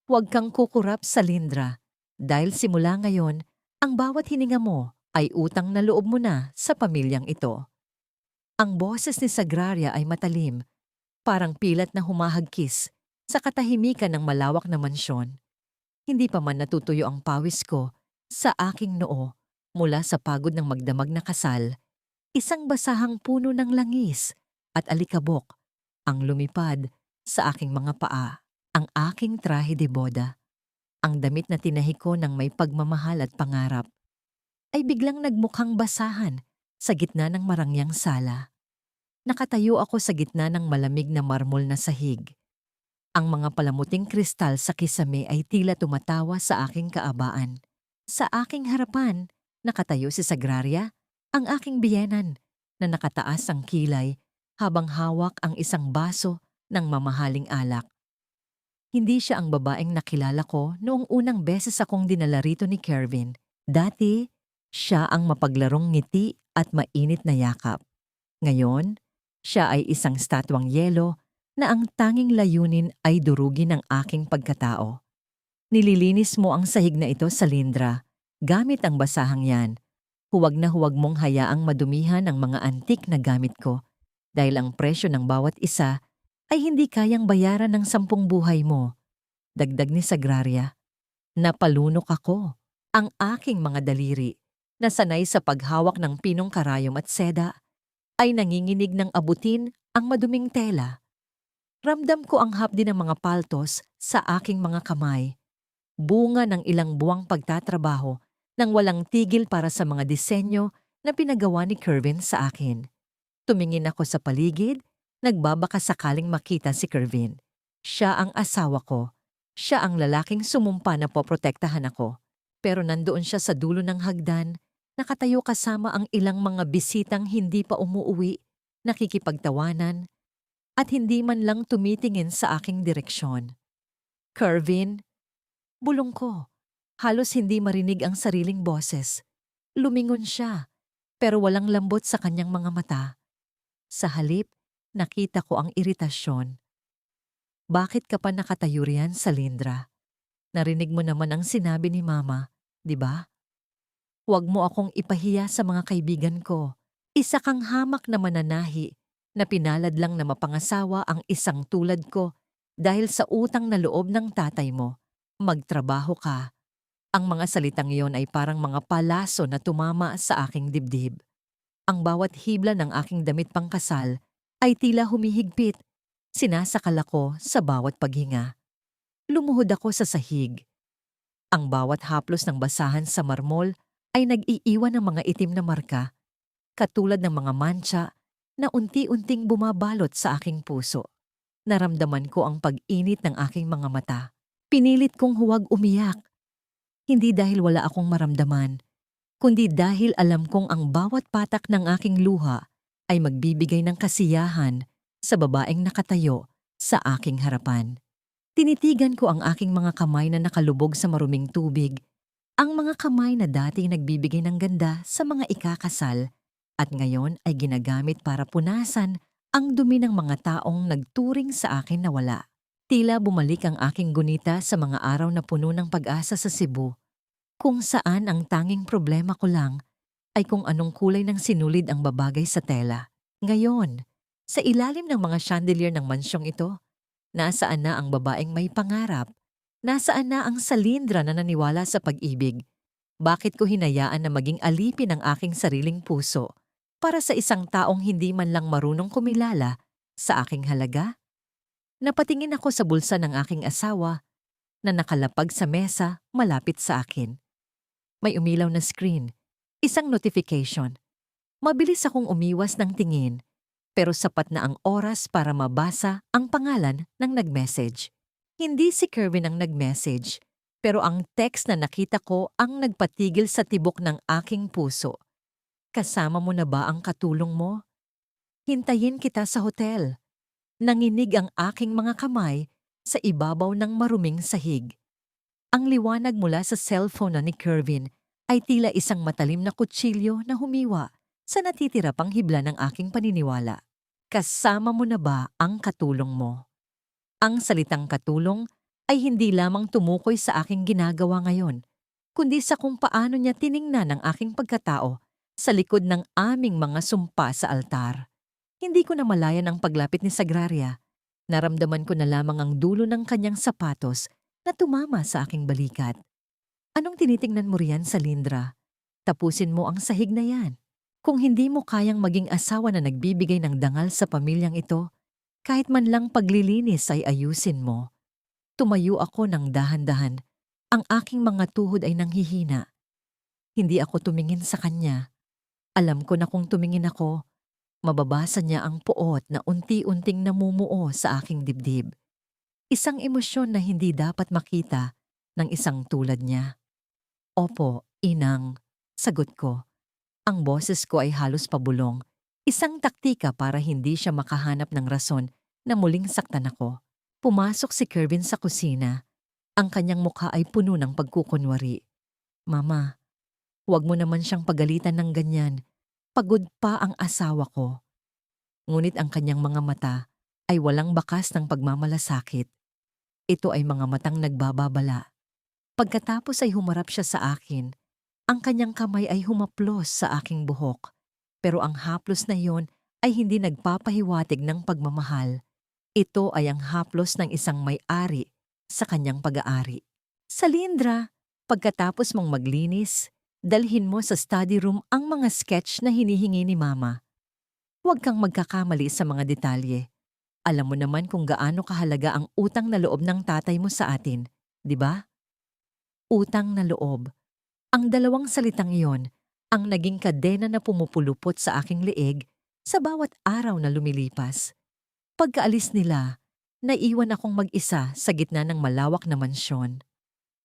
Huwag kang kukurap sa Lindra dahil simula ngayon, ang bawat hininga mo ay utang na loob mo na sa pamilyang ito. Ang boses ni Sagraria ay matalim, parang pilat na humahagkis sa katahimikan ng malawak na mansyon. Hindi pa man natutuyo ang pawis ko sa aking noo mula sa pagod ng magdamag na kasal, isang basahang puno ng langis at alikabok ang lumipad sa aking mga paa, ang aking trahe de boda. Ang damit na tinahi ko ng may pagmamahal at pangarap ay biglang nagmukhang basahan sa gitna ng marangyang sala. Nakatayo ako sa gitna ng malamig na marmol na sahig. Ang mga palamuting kristal sa kisame ay tila tumatawa sa aking kaabaan. Sa aking harapan, nakatayo si Sagraria, ang aking biyenan, na nakataas ang kilay habang hawak ang isang baso ng mamahaling alak. Hindi siya ang babaeng nakilala ko noong unang beses akong dinala rito ni Kervin. Dati, siya ang mapaglarong ngiti at mainit na yakap. Ngayon, siya ay isang statwang yelo na ang tanging layunin ay durugin ang aking pagkatao. Nililinis mo ang sahig na ito sa Lindra. Gamit ang basahang yan. Huwag na huwag mong hayaang madumihan ang mga antik na gamit ko dahil ang presyo ng bawat isa ay hindi kayang bayaran ng 10 buhay mo. Dagdag ni Sagraria. Napalunok ako. Ang aking mga daliri, na sanay sa paghawak ng pinong karayom at seda, ay nanginginig ng abutin ang maduming tela. Ramdam ko ang hapdi ng mga paltos sa aking mga kamay. Bunga ng ilang buwang pagtatrabaho nang walang tigil para sa mga disenyo na pinagawa ni Kervin sa akin. Tumingin ako sa paligid, nagbabaka sakaling makita si Kervin. Siya ang asawa ko. Siya ang lalaking sumumpa na poprotektahan ako. Pero nandoon siya sa dulo ng hagdan, nakatayo kasama ang ilang mga bisitang hindi pa umuuwi, nakikipagtawanan, at hindi man lang tumitingin sa aking direksyon. Kervin, bulong ko. Halos hindi marinig ang sariling boses. Lumingon siya, pero walang lambot sa kanyang mga mata. Sa halip, nakita ko ang iritasyon. Bakit ka pa nakatayo riyan sa Lindra? Narinig mo naman ang sinabi ni Mama, di ba? Huwag mo akong ipahiya sa mga kaibigan ko. Isa kang hamak na mananahi na pinalad lang na mapangasawa ang isang tulad ko dahil sa utang na loob ng tatay mo. Magtrabaho ka. Ang mga salitang iyon ay parang mga palaso na tumama sa aking dibdib. Ang bawat hibla ng aking damit pangkasal ay tila humihigpit. Sinasakal ako sa bawat paghinga. Lumuhod ako sa sahig. Ang bawat haplos ng basahan sa marmol ay nag-iiwan ng mga itim na marka, katulad ng mga mantsa na unti-unting bumabalot sa aking puso. Naramdaman ko ang pag-init ng aking mga mata. Pinilit kong huwag umiyak. Hindi dahil wala akong maramdaman, kundi dahil alam kong ang bawat patak ng aking luha ay magbibigay ng kasiyahan sa babaeng nakatayo sa aking harapan. Tinitigan ko ang aking mga kamay na nakalubog sa maruming tubig, ang mga kamay na dati nagbibigay ng ganda sa mga ikakasal at ngayon ay ginagamit para punasan ang dumi ng mga taong nagturing sa akin na wala. Tila bumalik ang aking gunita sa mga araw na puno ng pag-asa sa Cebu, kung saan ang tanging problema ko lang ay kung anong kulay ng sinulid ang babagay sa tela. Ngayon, sa ilalim ng mga chandelier ng mansyong ito, nasaan na ang babaeng may pangarap? Nasaan na ang Salindra na naniwala sa pag-ibig? Bakit ko hinayaan na maging alipin ang aking sariling puso para sa isang taong hindi man lang marunong kumilala sa aking halaga? Napatingin ako sa bulsa ng aking asawa na nakalapag sa mesa malapit sa akin. May umilaw na screen, isang notification. Mabilis akong umiwas ng tingin, pero sapat na ang oras para mabasa ang pangalan ng nag-message. Hindi si Kervin ang nag-message, pero ang text na nakita ko ang nagpatigil sa tibok ng aking puso. Kasama mo na ba ang katulong mo? Hintayin kita sa hotel. Nanginig ang aking mga kamay sa ibabaw ng maruming sahig. Ang liwanag mula sa cellphone na ni Kervin ay tila isang matalim na kutsilyo na humiwa sa natitira pang hibla ng aking paniniwala. Kasama mo na ba ang katulong mo? Ang salitang katulong ay hindi lamang tumukoy sa aking ginagawa ngayon, kundi sa kung paano niya tiningnan ang aking pagkatao sa likod ng aming mga sumpa sa altar. Hindi ko namalayan ang paglapit ni Sagraria. Naramdaman ko na lamang ang dulo ng kanyang sapatos na tumama sa aking balikat. Anong tinitingnan mo riyan, Salindra? Tapusin mo ang sahig na yan. Kung hindi mo kayang maging asawa na nagbibigay ng dangal sa pamilyang ito, kahit man lang paglilinis ay ayusin mo. Tumayo ako ng dahan-dahan. Ang aking mga tuhod ay nanghihina. Hindi ako tumingin sa kanya. Alam ko na kung tumingin ako, mababasa niya ang puot na unti-unting namumuo sa aking dibdib. Isang emosyon na hindi dapat makita ng isang tulad niya. Opo, inang, sagot ko. Ang boses ko ay halos pabulong. Isang taktika para hindi siya makahanap ng rason na muling saktan ako. Pumasok si Kervin sa kusina. Ang kanyang mukha ay puno ng pagkukunwari. Mama, huwag mo naman siyang pagalitan ng ganyan. Pagod pa ang asawa ko. Ngunit ang kanyang mga mata ay walang bakas ng pagmamalasakit. Ito ay mga matang nagbababala. Pagkatapos ay humarap siya sa akin. Ang kanyang kamay ay humaplos sa aking buhok. Pero ang haplos na iyon ay hindi nagpapahiwatig ng pagmamahal. Ito ay ang haplos ng isang may-ari sa kanyang pag-aari. Salindra, pagkatapos mong maglinis, dalhin mo sa study room ang mga sketch na hinihingi ni Mama. Huwag kang magkakamali sa mga detalye. Alam mo naman kung gaano kahalaga ang utang na loob ng tatay mo sa atin, di ba? Utang na loob. Ang dalawang salitang iyon ang naging kadena na pumupulupot sa aking leeg sa bawat araw na lumilipas. Pagkaalis nila, naiwan akong mag-isa sa gitna ng malawak na mansyon.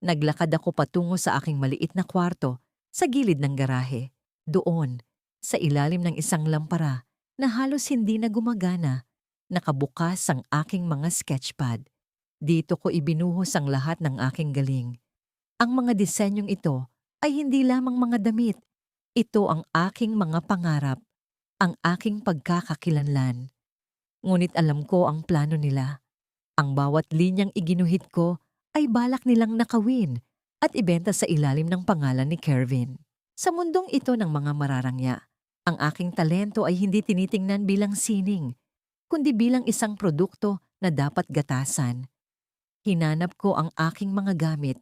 Naglakad ako patungo sa aking maliit na kwarto sa gilid ng garahe. Doon, sa ilalim ng isang lampara na halos hindi na gumagana, nakabukas ang aking mga sketchpad. Dito ko ibinuhos ang lahat ng aking galing. Ang mga disenyong ito ay hindi lamang mga damit. Ito ang aking mga pangarap, ang aking pagkakakilanlan. Ngunit alam ko ang plano nila. Ang bawat linyang iginuhit ko ay balak nilang nakawin at ibenta sa ilalim ng pangalan ni Kervin. Sa mundong ito ng mga mararangya, ang aking talento ay hindi tinitingnan bilang sining, kundi bilang isang produkto na dapat gatasan. Hinanap ko ang aking mga gamit,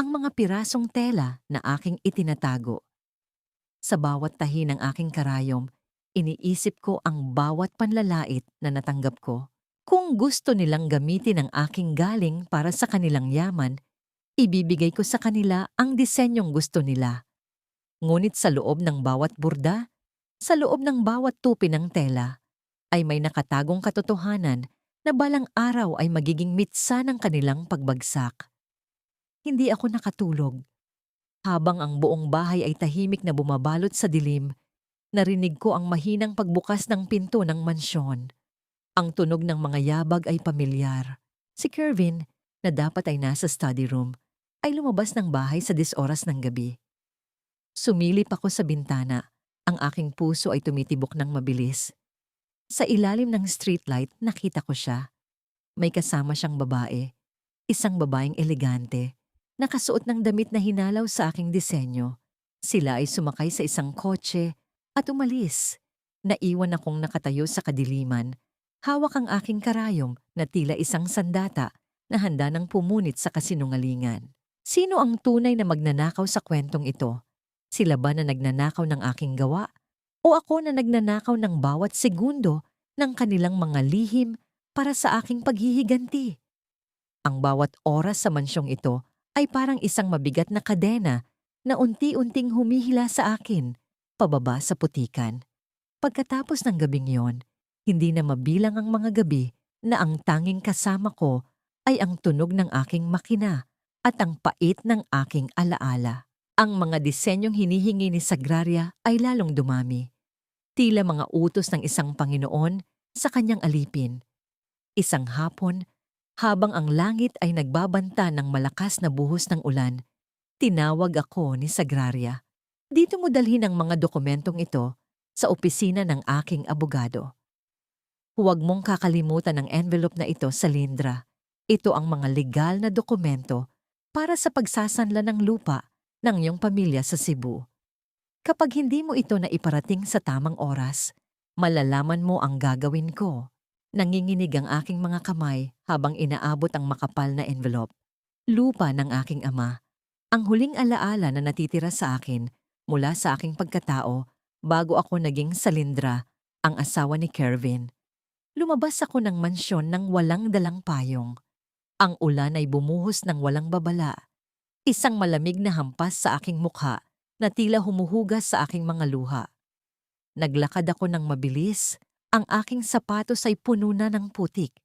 ang mga pirasong tela na aking itinatago. Sa bawat tahi ng aking karayom, iniisip ko ang bawat panlalait na natanggap ko. Kung gusto nilang gamitin ang aking galing para sa kanilang yaman, ibibigay ko sa kanila ang disenyong gusto nila. Ngunit sa loob ng bawat burda, sa loob ng bawat tupi ng tela, ay may nakatagong katotohanan na balang araw ay magiging mitsa ng kanilang pagbagsak. Hindi ako nakatulog. Habang ang buong bahay ay tahimik na bumabalot sa dilim, narinig ko ang mahinang pagbukas ng pinto ng mansyon. Ang tunog ng mga yabag ay pamilyar. Si Kervin, na dapat ay nasa study room, ay lumabas ng bahay sa 10 oras ng gabi. Sumilip ako sa bintana. Ang aking puso ay tumitibok ng mabilis. Sa ilalim ng streetlight, nakita ko siya. May kasama siyang babae. Isang babaeng elegante. Nakasuot ng damit na hinalaw sa aking disenyo. Sila ay sumakay sa isang kotse at umalis. Naiwan akong nakatayo sa kadiliman. Hawak ang aking karayom na tila isang sandata na handa ng pumunit sa kasinungalingan. Sino ang tunay na magnanakaw sa kwentong ito? Sila ba na nagnanakaw ng aking gawa? O ako na nagnanakaw ng bawat segundo ng kanilang mga lihim para sa aking paghihiganti? Ang bawat oras sa mansyong ito ay parang isang mabigat na kadena na unti-unting humihila sa akin, pababa sa putikan. Pagkatapos ng gabing yon, hindi na mabilang ang mga gabi na ang tanging kasama ko ay ang tunog ng aking makina at ang pait ng aking alaala. Ang mga disenyong hinihingi ni Sagraria ay lalong dumami. Tila mga utos ng isang Panginoon sa kanyang alipin. Isang hapon, habang ang langit ay nagbabanta ng malakas na buhos ng ulan, tinawag ako ni Sagraria. Dito mo dalhin ang mga dokumentong ito sa opisina ng aking abogado. Huwag mong kakalimutan ang envelope na ito, Salindra. Ito ang mga legal na dokumento para sa pagsasanla ng lupa ng iyong pamilya sa Cebu. Kapag hindi mo ito na iparating sa tamang oras, malalaman mo ang gagawin ko. Nanginginig ang aking mga kamay habang inaabot ang makapal na envelope. Lupa ng aking ama. Ang huling alaala na natitira sa akin mula sa aking pagkatao bago ako naging Salindra, ang asawa ni Kervin. Lumabas ako ng mansyon ng walang dalang payong. Ang ulan ay bumuhos ng walang babala. Isang malamig na hampas sa aking mukha na tila humuhugas sa aking mga luha. Naglakad ako ng mabilis. Ang aking sapatos ay puno na ng putik.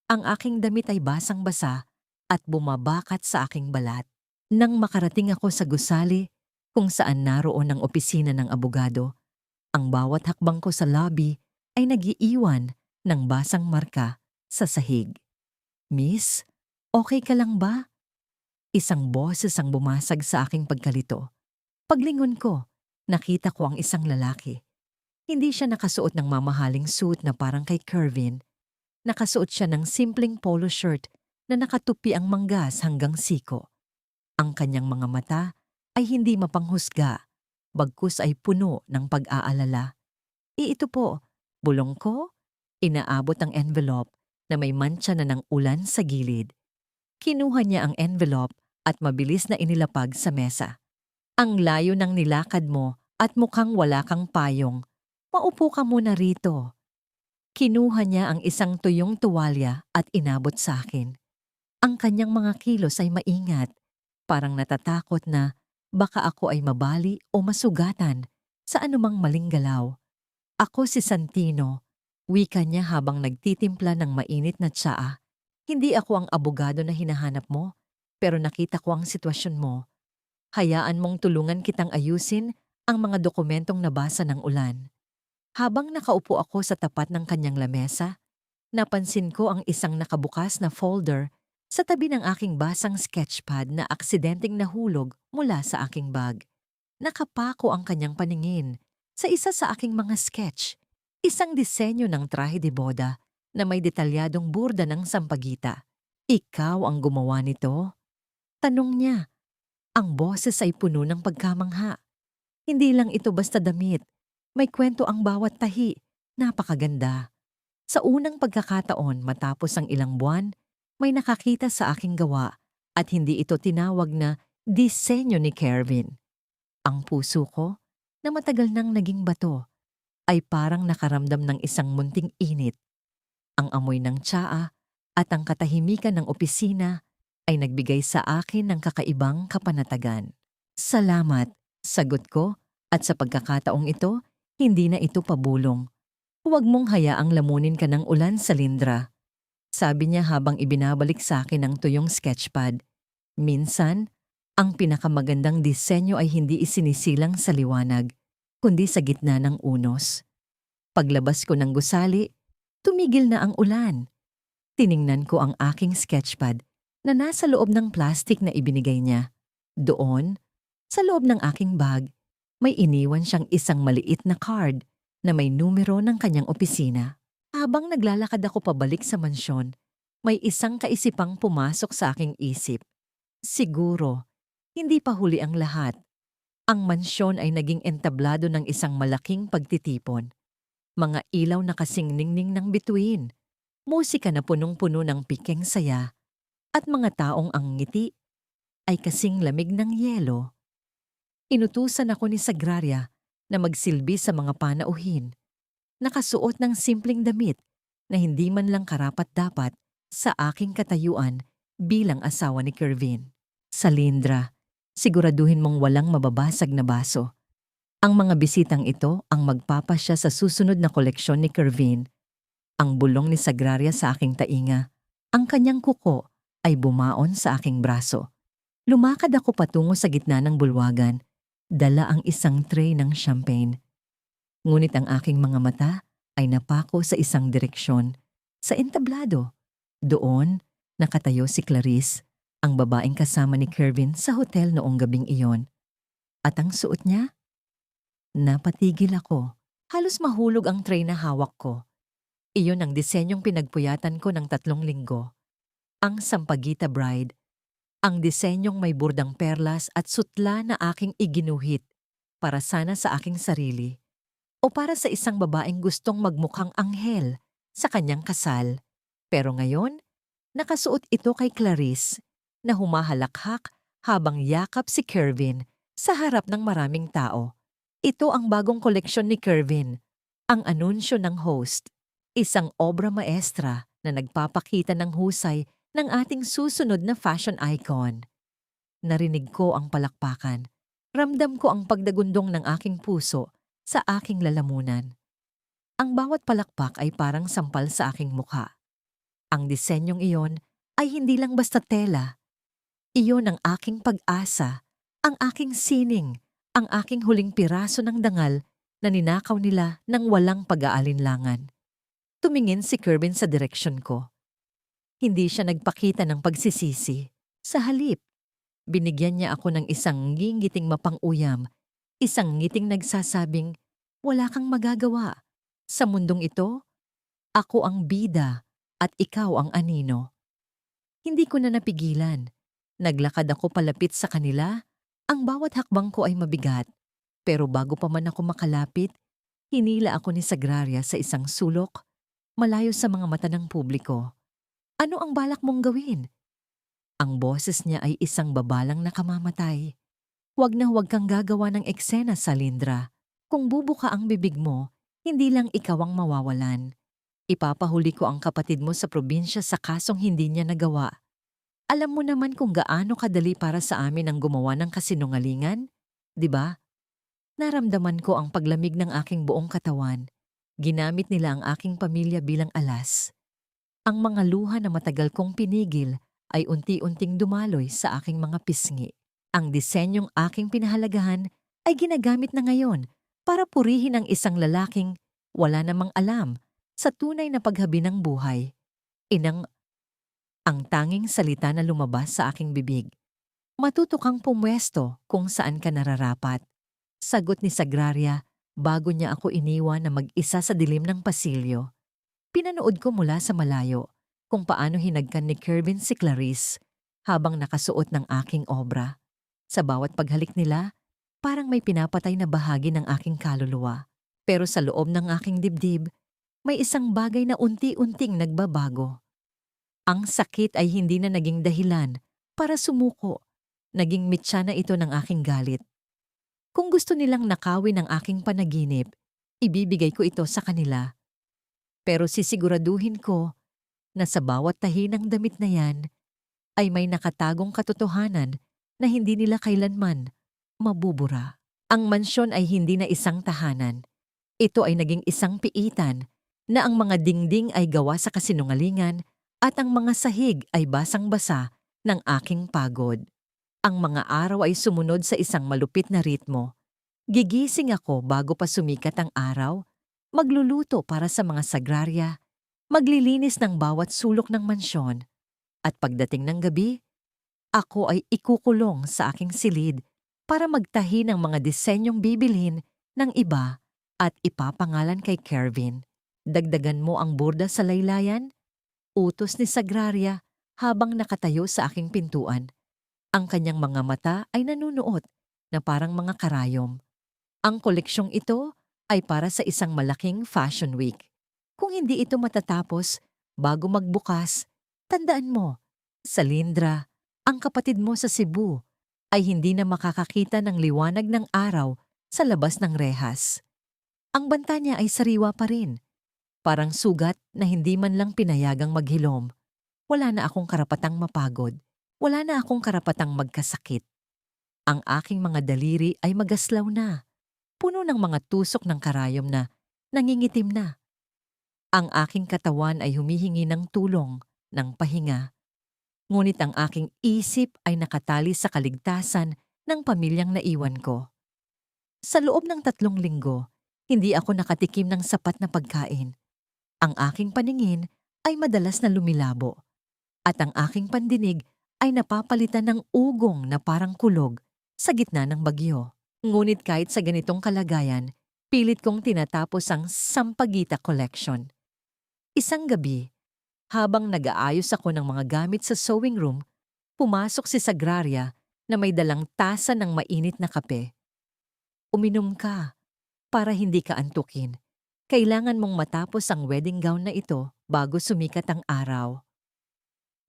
Ang aking damit ay basang-basa at bumabakat sa aking balat. Nang makarating ako sa gusali kung saan naroon ang opisina ng abogado, ang bawat hakbang ko sa lobby ay nagiiwan ng basang marka sa sahig. Miss, okay ka lang ba? Isang boses ang bumasag sa aking pagkalito. Paglingon ko, nakita ko ang isang lalaki. Hindi siya nakasuot ng mamahaling suit na parang kay Kervin. Nakasuot siya ng simpleng polo shirt na nakatupi ang manggas hanggang siko. Ang kanyang mga mata ay hindi mapanghusga, bagkus ay puno ng pag-aalala. Ito po, bulong ko, inaabot ang envelope na may mantsa na ng ulan sa gilid. Kinuha niya ang envelope at mabilis na inilapag sa mesa. Ang layo ng nilakad mo at mukhang wala kang payong. Maupo ka muna rito. Kinuha niya ang isang tuyong tuwalya at inabot sa akin. Ang kanyang mga kilos ay maingat, parang natatakot na baka ako ay mabali o masugatan sa anumang maling galaw. Ako si Santino, wika niya habang nagtitimpla ng mainit na tsaa. Hindi ako ang abogado na hinahanap mo, pero nakita ko ang sitwasyon mo. Hayaan mong tulungan kitang ayusin ang mga dokumentong nabasa ng ulan. Habang nakaupo ako sa tapat ng kanyang lamesa, napansin ko ang isang nakabukas na folder sa tabi ng aking basang sketchpad na aksidenteng nahulog mula sa aking bag. Nakapako ang kanyang paningin sa isa sa aking mga sketch, isang disenyo ng trahe de boda na may detalyadong burda ng sampagita. Ikaw ang gumawa nito? Tanong niya. Ang boses ay puno ng pagkamangha. Hindi lang ito basta damit. May kwento ang bawat tahi. Napakaganda. Sa unang pagkakataon matapos ang ilang buwan, may nakakita sa aking gawa at hindi ito tinawag na disenyo ni Kervin. Ang puso ko, na matagal nang naging bato, ay parang nakaramdam ng isang munting init. Ang amoy ng tsaa at ang katahimikan ng opisina ay nagbigay sa akin ng kakaibang kapanatagan. Salamat, sagot ko, at sa pagkakataong ito, hindi na ito pabulong. Huwag mong hayaang lamunin ka ng ulan, Salindra. Sabi niya habang ibinabalik sa akin ang tuyong sketchpad. Minsan, ang pinakamagandang disenyo ay hindi isinisilang sa liwanag, kundi sa gitna ng unos. Paglabas ko ng gusali, tumigil na ang ulan. Tiningnan ko ang aking sketchpad na nasa loob ng plastik na ibinigay niya. Doon, sa loob ng aking bag, may iniwan siyang isang maliit na card na may numero ng kanyang opisina. Habang naglalakad ako pabalik sa mansyon, may isang kaisipang pumasok sa aking isip. Siguro, hindi pa huli ang lahat. Ang mansyon ay naging entablado ng isang malaking pagtitipon. Mga ilaw na kasing ningning ng bituin, musika na punong-puno ng pikeng saya, at mga taong ang ngiti ay kasing lamig ng yelo. Inutusan ako ni Sagraria na magsilbi sa mga panauhin, nakasuot ng simpleng damit na hindi man lang karapat-dapat sa aking katayuan bilang asawa ni Kervin. Salindra, siguraduhin mong walang mababasag na baso. Ang mga bisitang ito ang magpapasya sa susunod na koleksyon ni Kervin. Ang bulong ni Sagraria sa aking tainga, ang kanyang kuko ay bumaon sa aking braso. Lumakad ako patungo sa gitna ng bulwagan, dala ang isang tray ng champagne. Ngunit ang aking mga mata ay napako sa isang direksyon, sa entablado. Doon, nakatayo si Clarice, ang babaeng kasama ni Kervin sa hotel noong gabing iyon. At ang suot niya? Napatigil ako. Halos mahulog ang tray na hawak ko. Iyon ang disenyong pinagpuyatan ko ng 3 linggo. Ang Sampaguita Bride, ang disenyong may burdang perlas at sutla na aking iginuhit para sana sa aking sarili o para sa isang babaeng gustong magmukhang anghel sa kanyang kasal. Pero ngayon, nakasuot ito kay Clarice na humahalakhak habang yakap si Kervin sa harap ng maraming tao. Ito ang bagong koleksyon ni Kervin, ang anunsyo ng host. Isang obra maestra na nagpapakita ng husay ng ating susunod na fashion icon. Narinig ko ang palakpakan. Ramdam ko ang pagdagundong ng aking puso sa aking lalamunan. Ang bawat palakpak ay parang sampal sa aking mukha. Ang disenyong iyon ay hindi lang basta tela. Iyon ang aking pag-asa, ang aking sining, ang aking huling piraso ng dangal na ninakaw nila ng walang pag-aalinlangan. Tumingin si Kervin sa direksyon ko. Hindi siya nagpakita ng pagsisisi. Sa halip, binigyan niya ako ng isang ngingiting mapang-uyam, isang ngiting nagsasabing, wala kang magagawa. Sa mundong ito, ako ang bida at ikaw ang anino. Hindi ko na napigilan. Naglakad ako palapit sa kanila. Ang bawat hakbang ko ay mabigat. Pero bago pa man ako makalapit, hinila ako ni Sagraria sa isang sulok, malayo sa mga mata ng publiko. Ano ang balak mong gawin? Ang boses niya ay isang babalang nakamamatay. Huwag na huwag kang gagawa ng eksena, Salindra. Kung bubuka ang bibig mo, hindi lang ikaw ang mawawalan. Ipapahuli ko ang kapatid mo sa probinsya sa kasong hindi niya nagawa. Alam mo naman kung gaano kadali para sa amin ang gumawa ng kasinungalingan, di ba? Naramdaman ko ang paglamig ng aking buong katawan. Ginamit nila ang aking pamilya bilang alas. Ang mga luha na matagal kong pinigil ay unti-unting dumaloy sa aking mga pisngi. Ang disenyong aking pinahalagahan ay ginagamit na ngayon para purihin ang isang lalaking wala namang alam sa tunay na paghabi ng buhay. Ang tanging salita na lumabas sa aking bibig. Matuto kang pumwesto kung saan ka nararapat. Sagot ni Sagraria bago niya ako iniwan na mag-isa sa dilim ng pasilyo. Pinanood ko mula sa malayo kung paano hinagkan ni Kervin si Clarice habang nakasuot ng aking obra. Sa bawat paghalik nila, parang may pinapatay na bahagi ng aking kaluluwa. Pero sa loob ng aking dibdib, may isang bagay na unti-unting nagbabago. Ang sakit ay hindi na naging dahilan para sumuko. Naging mitya na ito ng aking galit. Kung gusto nilang nakawin ang aking panaginip, ibibigay ko ito sa kanila. Pero sisiguraduhin ko na sa bawat tahi ng damit na yan ay may nakatagong katotohanan na hindi nila kailanman mabubura. Ang mansyon ay hindi na isang tahanan. Ito ay naging isang piitan na ang mga dingding ay gawa sa kasinungalingan at ang mga sahig ay basang-basa ng aking pagod. Ang mga araw ay sumunod sa isang malupit na ritmo. Gigising ako bago pa sumikat ang araw, magluluto para sa mga Sagraria, maglilinis ng bawat sulok ng mansyon, at pagdating ng gabi, ako ay ikukulong sa aking silid para magtahi ng mga disenyong bibilhin ng iba at ipapangalan kay Kervin. Dagdagan mo ang burda sa laylayan? Utos ni Sagraria habang nakatayo sa aking pintuan. Ang kanyang mga mata ay nanunuot na parang mga karayom. Ang koleksyong ito ay para sa isang malaking fashion week. Kung hindi ito matatapos bago magbukas, tandaan mo, Salindra, ang kapatid mo sa Cebu ay hindi na makakakita ng liwanag ng araw sa labas ng rehas. Ang banta niya ay sariwa pa rin. Parang sugat na hindi man lang pinayagang maghilom. Wala na akong karapatang mapagod. Wala na akong karapatang magkasakit. Ang aking mga daliri ay magaslaw na. Puno ng mga tusok ng karayom na nangingitim na. Ang aking katawan ay humihingi ng tulong, ng pahinga. Ngunit ang aking isip ay nakatali sa kaligtasan ng pamilyang naiwan ko. Sa loob ng 3 linggo, hindi ako nakatikim ng sapat na pagkain. Ang aking paningin ay madalas na lumilabo at ang aking pandinig ay napapalitan ng ugong na parang kulog sa gitna ng bagyo. Ngunit kahit sa ganitong kalagayan, pilit kong tinatapos ang Sampaguita Collection. Isang gabi, Habang nag-aayos ako ng mga gamit sa sewing room, pumasok si Sagraria na may dalang tasa ng mainit na kape. Uminom ka para hindi ka antukin. Kailangan mong matapos ang wedding gown na ito bago sumikat ang araw.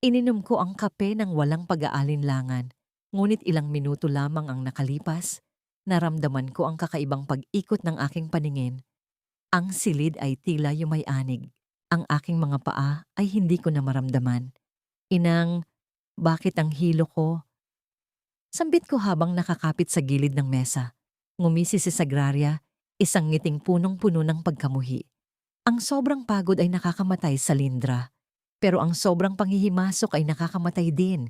Ininom ko ang kape ng walang pag-aalinlangan, ngunit ilang minuto lamang ang nakalipas, naramdaman ko ang kakaibang pag-ikot ng aking paningin. Ang silid ay tila yumayanig. Ang aking mga paa ay hindi ko na maramdaman. Inang, bakit ang hilo ko? Sambit ko habang nakakapit sa gilid ng mesa. Ngumisi si Sagraria, isang ngiting punong-puno ng pagkamuhi. Ang sobrang pagod ay nakakamatay sa Lindra. Pero ang sobrang panghihimasok ay nakakamatay din.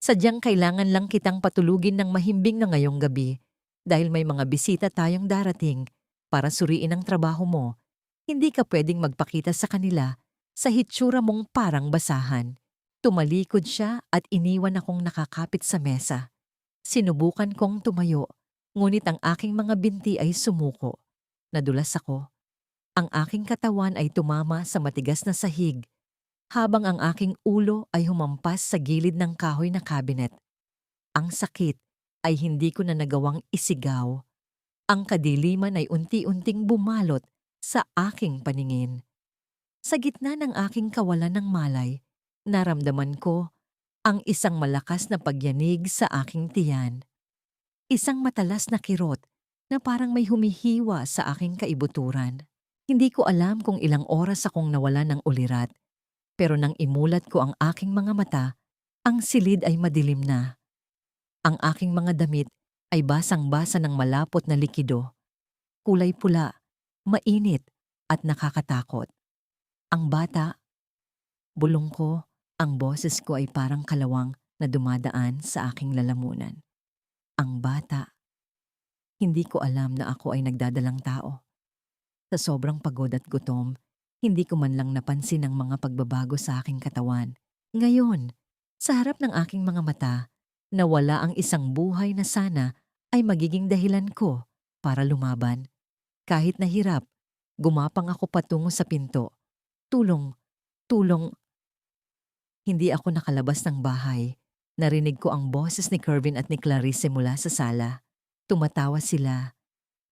Sadyang kailangan lang kitang patulugin ng mahimbing na ngayong gabi dahil may mga bisita tayong darating para suriin ang trabaho mo. Hindi ka pwedeng magpakita sa kanila sa hitsura mong parang basahan. Tumalikod siya at iniwan akong nakakapit sa mesa. Sinubukan kong tumayo, ngunit ang aking mga binti ay sumuko. Nadulas ako. Ang aking katawan ay tumama sa matigas na sahig, habang ang aking ulo ay humampas sa gilid ng kahoy na cabinet. Ang sakit ay hindi ko na nagawang isigaw. Ang kadiliman ay unti-unting bumalot sa aking paningin. Sa gitna ng aking kawalan ng malay, naramdaman ko ang isang malakas na pagyanig sa aking tiyan. Isang matalas na kirot na parang may humihiwa sa aking kaibuturan. Hindi ko alam kung ilang oras akong nawala ng ulirat, pero nang imulat ko ang aking mga mata, ang silid ay madilim na. Ang aking mga damit ay basang-basa ng malapot na likido. Kulay pula, mainit at nakakatakot. Ang bata, bulong ko, ang boses ko ay parang kalawang na dumadaan sa aking lalamunan. Ang bata. Hindi ko alam na ako ay nagdadalang tao. Sa sobrang pagod at gutom, hindi ko man lang napansin ang mga pagbabago sa aking katawan. Ngayon, sa harap ng aking mga mata, nawala ang isang buhay na sana ay magiging dahilan ko para lumaban. Kahit nahirap, gumapang ako patungo sa pinto. Tulong, tulong. Hindi ako nakalabas ng bahay. Narinig ko ang boses ni Kervin at ni Clarice mula sa sala. Tumatawa sila.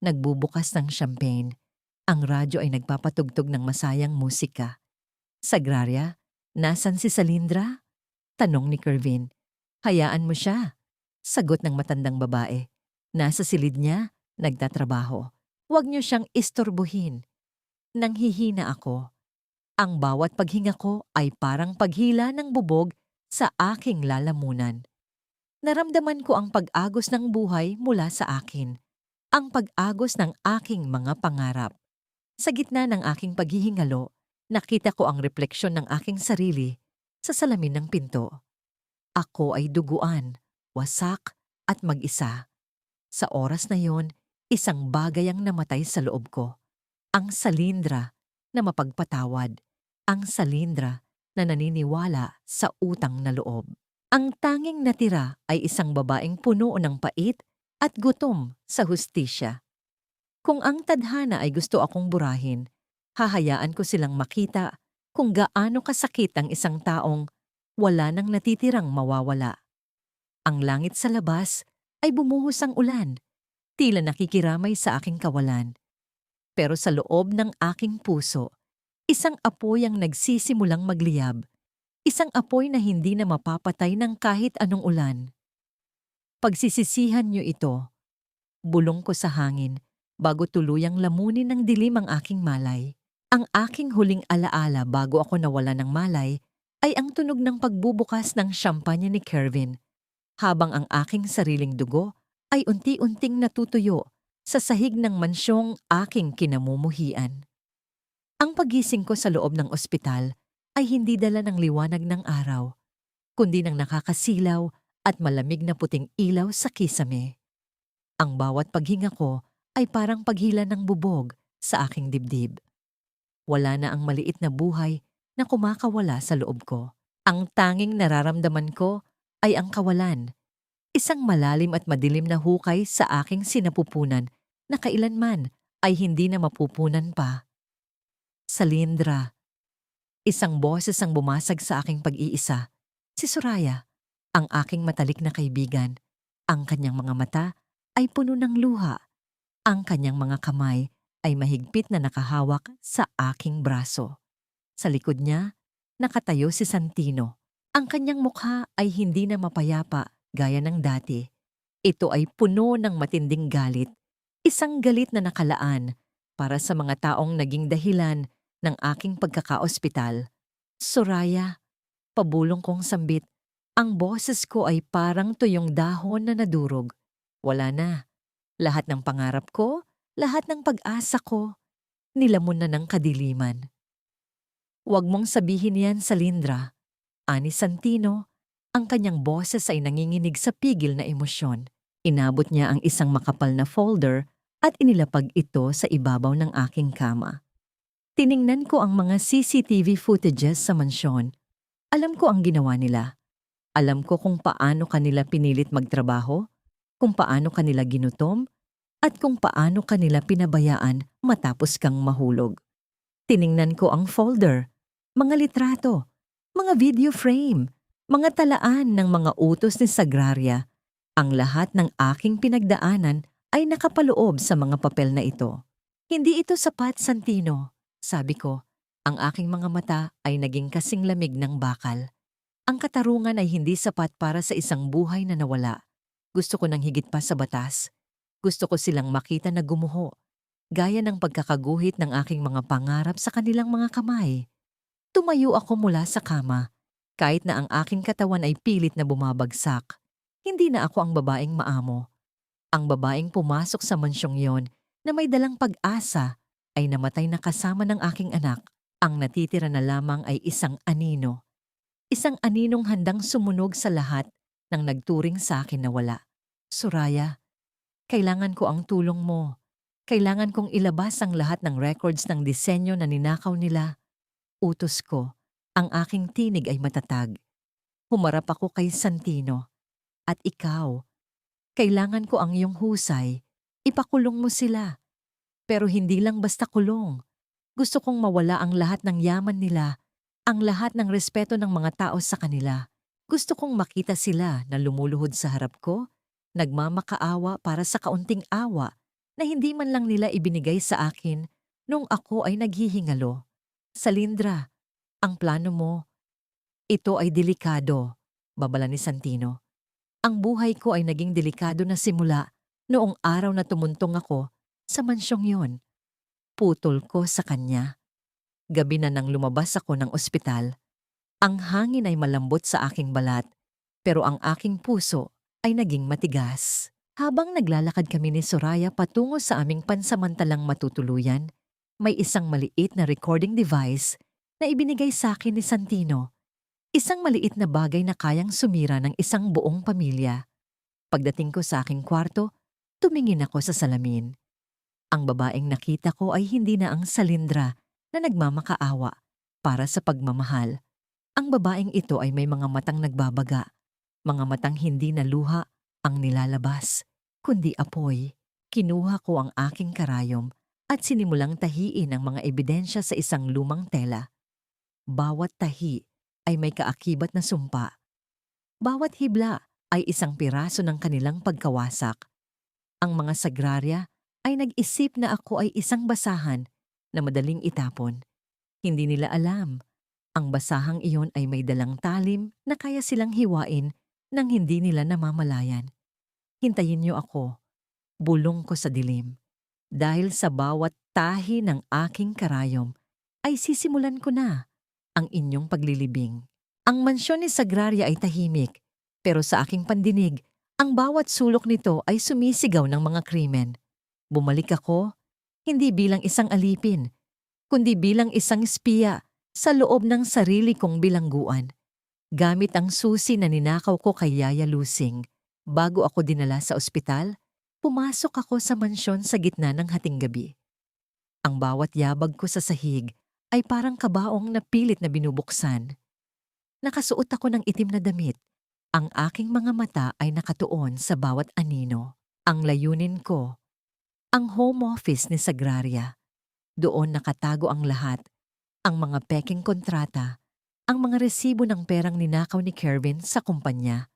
Nagbubukas ng champagne. Ang radyo ay nagpapatugtog ng masayang musika. Sagraria, nasan si Salindra? Tanong ni Kervin. Hayaan mo siya. Sagot ng matandang babae. Nasa silid niya, nagtatrabaho. Huwag niyo siyang istorbohin. Nanghihina ako. Ang bawat paghinga ko ay parang paghila ng bubog sa aking lalamunan. Naramdaman ko ang pag-agos ng buhay mula sa akin. Ang pag-agos ng aking mga pangarap. Sa gitna ng aking paghihingalo, nakita ko ang refleksyon ng aking sarili sa salamin ng pinto. Ako ay duguan, wasak at mag-isa. Sa oras na yon, isang bagay ang namatay sa loob ko. Ang Salindra na mapagpatawad. Ang Salindra na naniniwala sa utang na loob. Ang tanging natira ay isang babaeng puno ng pait at gutom sa hustisya. Kung ang tadhana ay gusto akong burahin, hahayaan ko silang makita kung gaano kasakit ang isang taong wala nang natitirang mawawala. Ang langit sa labas ay bumuhos ang ulan, tila nakikiramay sa aking kawalan. Pero sa loob ng aking puso, isang apoy ang nagsisimulang magliyab. Isang apoy na hindi na mapapatay ng kahit anong ulan. Pagsisisihan niyo ito, bulong ko sa hangin bago tuluyang lamunin ng dilim ang aking malay. Ang aking huling alaala bago ako nawala ng malay ay ang tunog ng pagbubukas ng champagne ni Kervin, habang ang aking sariling dugo ay unti-unting natutuyo sa sahig ng mansyong aking kinamumuhian. Ang pagising ko sa loob ng ospital ay hindi dala ng liwanag ng araw, kundi ng nakakasilaw at malamig na puting ilaw sa kisame. Ang bawat paghinga ko ay parang paghila ng bubog sa aking dibdib. Wala na ang maliit na buhay na kumakawala sa loob ko. Ang tanging nararamdaman ko ay ang kawalan, isang malalim at madilim na hukay sa aking sinapupunan na kailanman ay hindi na mapupunan pa. Salindra, Isang boses ang bumasag sa aking pag-iisa. Si Soraya, ang aking matalik na kaibigan. Ang kanyang mga mata ay puno ng luha. Ang kanyang mga kamay ay mahigpit na nakahawak sa aking braso. Sa likod niya, nakatayo si Santino. Ang kanyang mukha ay hindi na mapayapa gaya ng dati. Ito ay puno ng matinding galit. Isang galit na nakalaan para sa mga taong naging dahilan ng aking pagkakaospital. Soraya, pabulong kong sambit. Ang boses ko ay parang tuyong dahon na nadurog. Wala na. Lahat ng pangarap ko, lahat ng pag-asa ko, nilamon na ng kadiliman. Huwag mong sabihin yan, Salindra. Ani Santino, ang kanyang boses ay nanginginig sa pigil na emosyon. Inabot niya ang isang makapal na folder at inilapag ito sa ibabaw ng aking kama. Tiningnan ko ang mga CCTV footages sa mansyon. Alam ko ang ginawa nila. Alam ko kung paano kanila pinilit magtrabaho, kung paano kanila ginutom, at kung paano kanila pinabayaan matapos kang mahulog. Tiningnan ko ang folder, mga litrato, mga video frame, mga talaan ng mga utos ni Sagraria. Ang lahat ng aking pinagdaanan ay nakapaloob sa mga papel na ito. Hindi ito sapat, Santino, sabi ko. Ang aking mga mata ay naging kasing lamig ng bakal. Ang katarungan ay hindi sapat para sa isang buhay na nawala. Gusto ko ng higit pa sa batas. Gusto ko silang makita na gumuho, gaya ng pagkakaguhit ng aking mga pangarap sa kanilang mga kamay. Tumayo ako mula sa kama. Kahit na ang aking katawan ay pilit na bumabagsak, hindi na ako ang babaeng maamo. Ang babaeng pumasok sa mansyong yon na may dalang pag-asa ay namatay na kasama ng aking anak. Ang natitira na lamang ay isang anino. Isang aninong handang sumunog sa lahat ng nagturing sa akin na wala. Soraya, kailangan ko ang tulong mo. Kailangan kong ilabas ang lahat ng records ng disenyo na ninakaw nila. Utos ko, ang aking tinig ay matatag. Humarap ako kay Santino. At ikaw, kailangan ko ang iyong husay. Ipakulong mo sila. Pero hindi lang basta kulong. Gusto kong mawala ang lahat ng yaman nila, ang lahat ng respeto ng mga tao sa kanila. Gusto kong makita sila na lumuluhod sa harap ko, nagmamakaawa para sa kaunting awa na hindi man lang nila ibinigay sa akin nung ako ay naghihingalo. Salindra, ang plano mo, ito ay delikado, babala ni Santino. Ang buhay ko ay naging delikado na simula noong araw na tumuntong ako sa mansyong yon. Putol ko sa kanya. Gabi na nang lumabas ako ng ospital. Ang hangin ay malambot sa aking balat, pero ang aking puso ay naging matigas. Habang naglalakad kami ni Soraya patungo sa aming pansamantalang matutuluyan, may isang maliit na recording device na ibinigay sa akin ni Santino. Isang maliit na bagay na kayang sumira ng isang buong pamilya. Pagdating ko sa aking kwarto, tumingin ako sa salamin. Ang babaeng nakita ko ay hindi na ang Salindra na nagmamakaawa para sa pagmamahal. Ang babaeng ito ay may mga matang nagbabaga, mga matang hindi na luha ang nilalabas, kundi apoy. Kinuha ko ang aking karayom at sinimulang tahiin ang mga ebidensya sa isang lumang tela. Bawat tahi ay may kaakibat na sumpa. Bawat hibla ay isang piraso ng kanilang pagkawasak. Ang mga Sagraria ay nag-isip na ako ay isang basahan na madaling itapon. Hindi nila alam, ang basahang iyon ay may dalang talim na kaya silang hiwain nang hindi nila namamalayan. Hintayin niyo ako, bulong ko sa dilim. Dahil sa bawat tahi ng aking karayom, ay sisimulan ko na ang inyong paglilibing. Ang mansyon ni Sagraria ay tahimik, pero sa aking pandinig, ang bawat sulok nito ay sumisigaw ng mga krimen. Bumalik ako, hindi bilang isang alipin, kundi bilang isang espiya sa loob ng sarili kong bilangguan. Gamit ang susi na ninakaw ko kay Yaya Lusing, bago ako dinala sa ospital, pumasok ako sa mansyon sa gitna ng hating gabi. Ang bawat yabag ko sa sahig ay parang kabaong na pilit na binubuksan. Nakasuot ako ng itim na damit. Ang aking mga mata ay nakatuon sa bawat anino. Ang layunin ko, ang home office ni Sagraria. Doon nakatago ang lahat. ang mga peking kontrata, ang mga resibo ng perang ninakaw ni Kervin sa kumpanya,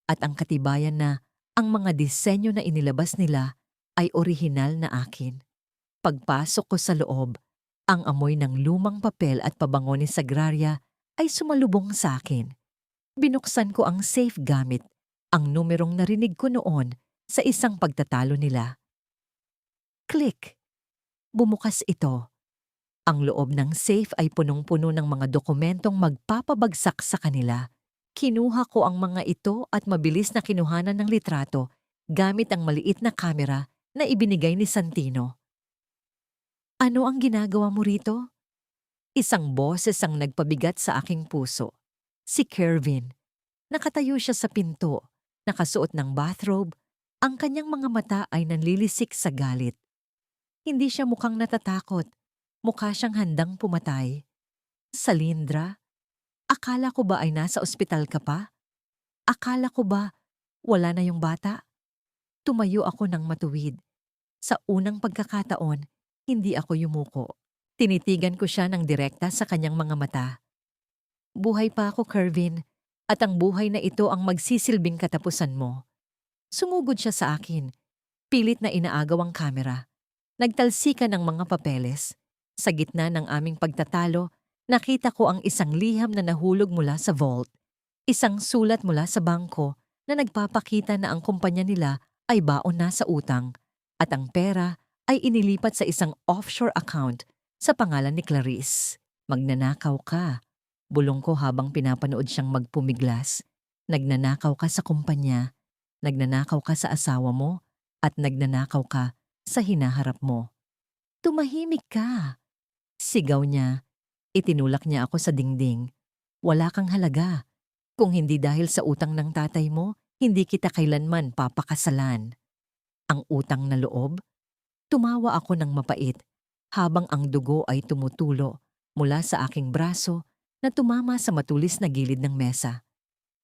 at ang katibayan na ang mga disenyo na inilabas nila ay orihinal na akin. Pagpasok ko sa loob, ang amoy ng lumang papel at pabango ni Sagraria ay sumalubong sa akin. Binuksan ko ang safe gamit, ang numerong narinig ko noon sa isang pagtatalo nila. Click! Bumukas ito. Ang loob ng safe ay punong-puno ng mga dokumentong magpapabagsak sa kanila. Kinuha ko ang mga ito at mabilis na kinuhanan ng litrato gamit ang maliit na kamera na ibinigay ni Santino. Ano ang ginagawa mo rito? Isang boses ang nagpabigat sa aking puso. Si Kervin. Nakatayo siya sa pinto, nakasuot ng bathrobe, ang kanyang mga mata ay nanlilisik sa galit. Hindi siya mukhang natatakot, mukha siyang handang pumatay. Salindra, akala ko ba ay nasa ospital ka pa? Akala ko ba wala na yung bata? Tumayo ako ng matuwid. Sa unang pagkakataon, hindi ako yumuko. Tinitigan ko siya ng direkta sa kanyang mga mata. Buhay pa ako, Kervin, at ang buhay na ito ang magsisilbing katapusan mo. Sumugod siya sa akin. Pilit na inaagaw ang kamera. Nagtalsikan ng mga papeles. Sa gitna ng aming pagtatalo, nakita ko ang isang liham na nahulog mula sa vault. Isang sulat mula sa bangko na nagpapakita na ang kumpanya nila ay baon na sa utang at ang pera ay inilipat sa isang offshore account sa pangalan ni Clarice. Magnanakaw ka. Bulong ko habang pinapanood siyang magpumiglas. Nagnanakaw ka sa kumpanya, nagnanakaw ka sa asawa mo, at nagnanakaw ka sa hinaharap mo. Tumahimik ka. Sigaw niya. Itinulak niya ako sa dingding. Wala kang halaga. Kung hindi dahil sa utang ng tatay mo, hindi kita kailanman papakasalan. Ang utang na loob? Tumawa ako ng mapait habang ang dugo ay tumutulo mula sa aking braso na tumama sa matulis na gilid ng mesa.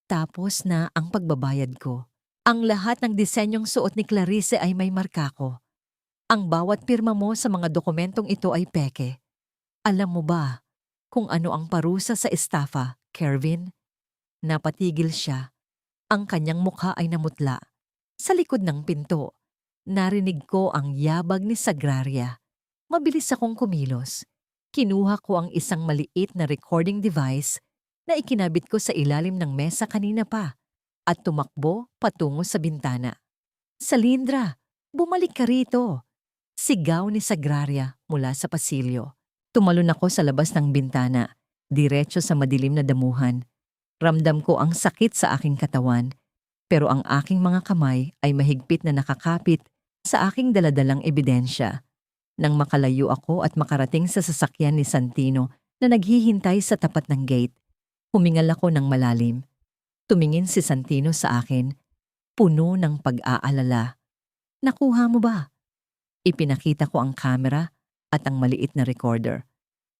Tapos na ang pagbabayad ko. Ang lahat ng disenyong suot ni Clarice ay may marka ko. Ang bawat pirma mo sa mga dokumentong ito ay peke. Alam mo ba kung ano ang parusa sa estafa, Kervin? Napatigil siya. Ang kanyang mukha ay namutla. Sa likod ng pinto, narinig ko ang yabag ni Sagraria. Mabilis akong kumilos. Kinuha ko ang isang maliit na recording device na ikinabit ko sa ilalim ng mesa kanina pa at tumakbo patungo sa bintana. Salindra, bumalik ka rito! Sigaw ni Sagraria mula sa pasilyo. Tumalon ako sa labas ng bintana, diretso sa madilim na damuhan. Ramdam ko ang sakit sa aking katawan, pero ang aking mga kamay ay mahigpit na nakakapit sa aking daladalang ebidensya. Nang makalayo ako at makarating sa sasakyan ni Santino na naghihintay sa tapat ng gate, humingal ako ng malalim. Tumingin si Santino sa akin, puno ng pag-aalala. Nakuha mo ba? Ipinakita ko ang camera at ang maliit na recorder.